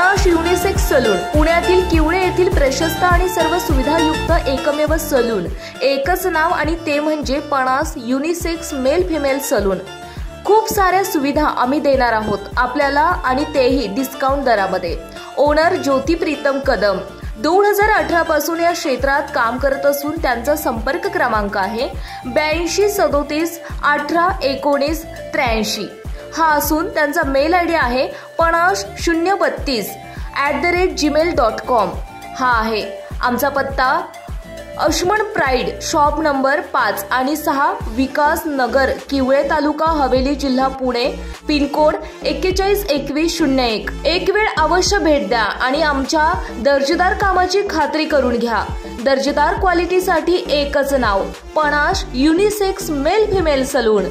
पणाश unisex salon, पुण्यातील किवळे येथील प्रशस्त आणि सर्व सुविधायुक्त एकमेव सलून, एकच नाव आणि ते म्हणजे पणाश युनिसेक्स मेल फिमेल सलून। खूप साऱ्या सुविधा आम्ही देणार आहोत आपल्याला आणि तेही डिस्काउंट दरामध्ये। ओनर ज्योती प्रीतम कदम 2018 पासून या क्षेत्रात काम करत असून त्यांचा संपर्क क्रमांक आहे 82 37 18 19 83 हा असून त्यांचा मेल आयडी आहे panash032@gmail.com हा आहे। आमचा पत्ता अश्मन प्राइड शॉप नंबर 5 आणि 6 विकास नगर किवळे तालुका हवेली जिल्हा पुणे पिनकोड 412101। एक वेळ अवश्य भेट द्या आणि आमच्या दर्जेदार कामाची खात्री करून घ्या। दर्जेदार क्वालिटीसाठी एकच नाव पणाश unisex male female salon.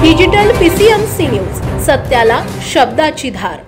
Digital PCMC news, सत्याला शब्दाची धार।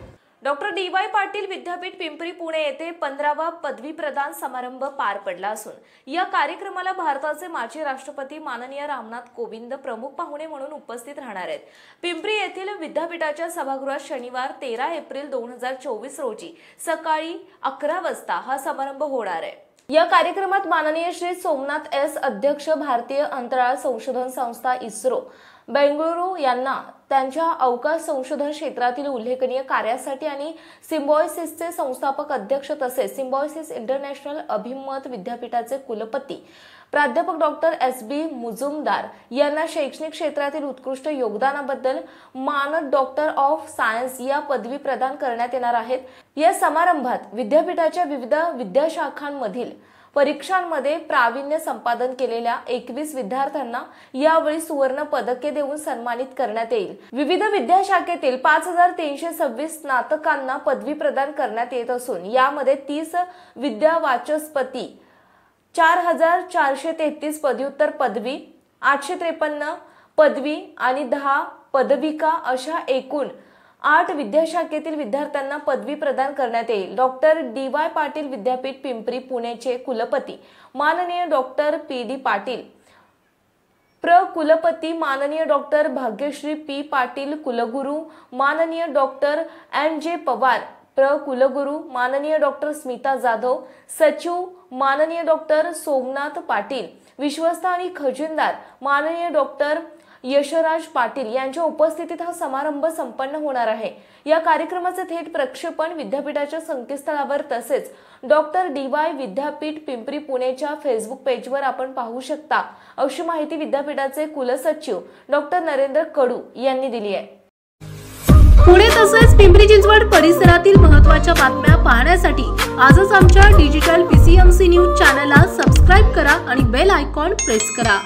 डॉक्टर DY पाटील विद्यापीठ पिंपरी पुणे येथे 15वा पदवी प्रदान समारंभ पार पडला असून या कार्यक्रमाला भारताचे माजी राष्ट्रपती माननीय रामनाथ कोविंद प्रमुख पाहुणे म्हणून उपस्थित राहणार आहेत। पिंपरी येथील विद्यापीठाच्या सभागृहात शनिवार 13 एप्रिल 2024 रोजी सकाळी 11 वाजता हा समारंभ होणार आहे। या कार्यक्रमात माननीय श्री सोमनाथ S अध्यक्ष भारतीय अंतराळ संशोधन संस्था इस्रो बेंगळुरू यांना त्यांच्या अवकाश संशोधन क्षेत्रातील उल्लेखनीय कार्यासाठी आणि सिम्बायोसिसचे संस्थापक अध्यक्ष तसेच सिम्बायोसिस इंटरनॅशनल अभिमत विद्यापीठाचे कुलपती प्राध्यापक डॉक्टर SB मुजुमदार यांना शैक्षणिक क्षेत्रातील उत्कृष्ट योगदानाबद्दल मानद डॉक्टर ऑफ सायन्स या पदवी प्रदान करण्यात येणार आहेत। या समारंभात विद्यापीठाच्या विविध विद्याशाखांमधील परीक्षांमध्ये प्रावीण्य संपादन केलेल्या 21 विद्यार्थ्यांना यावेळी सुवर्ण पदके देऊन सन्मानित करण्यात येईल। विविध विद्याशाखेतील 5326 स्नातकांना पदवी प्रदान करण्यात येत असून यामध्ये 30 विद्यावाचस्पती 4433 पदव्युत्तर पदवी 853 पदवी आणि 10 पदविका अशा एकूण 8 विद्याशाखेतील विद्यार्थ्यांना पदवी प्रदान करण्यात येईल। डॉक्टर DY पाटील विद्यापीठ पिंपरी पुणेचे कुलपती माननीय डॉक्टर PD पाटील, प्र कुलपती माननीय डॉक्टर भाग्यश्री P पाटील, कुलगुरू माननीय डॉक्टर MJ पवार, प्र कुलगुरू माननीय डॉक्टर स्मिता जाधव, सचिव माननीय डॉक्टर सोमनाथ पाटील, विश्वस्त आणि खजिनदार माननीय डॉक्टर यशराज पाटील यांच्या उपस्थितीत हा समारंभ संपन्न होणार आहे। या कार्यक्रमाचे थेट प्रक्षेपण विद्यापीठाच्या संकेतस्थळावर तसेच डॉक्टर DY विद्यापीठ पिंपरी पुणेच्या फेसबुक पेजवर आपण पाहू शकता अशी माहिती विद्यापीठाचे कुलसचिव डॉक्टर नरेंद्र कडू यांनी दिली आहे। पुणे तसेच पिंपरी चिंचवड परिसरातील महत्त्वाच्या बातम्या पाहण्यासाठी आजच आमच्या डिजिटल PCMC न्यूज चॅनलला सबस्क्राइब करा आणि बेल आयकॉन प्रेस करा।